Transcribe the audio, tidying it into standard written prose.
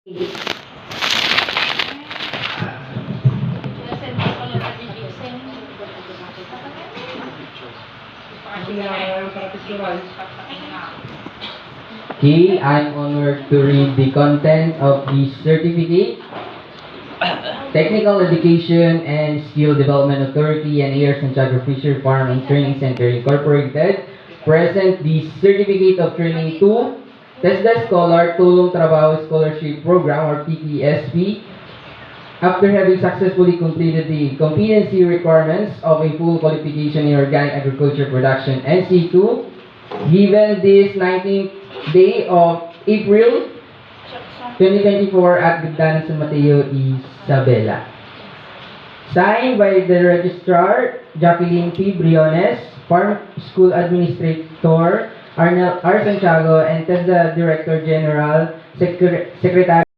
Okay, I'm honored to read the content of the certificate. Technical Education and Skill Development Authority and Air Santiago Fisher Farm and Training Center Incorporated present the Certificate of Training to TESDA Scholar Tulong Trabaho Scholarship Program or PTSP after having successfully completed the competency requirements of a full qualification in organic agriculture production NC2 given this 19th day of April 2024 at Gagdanan San Mateo, Isabela. Signed by the Registrar Jacqueline P. Briones, Farm School Administrator Arnel R. Santiago, and TESDA Director General, Secretary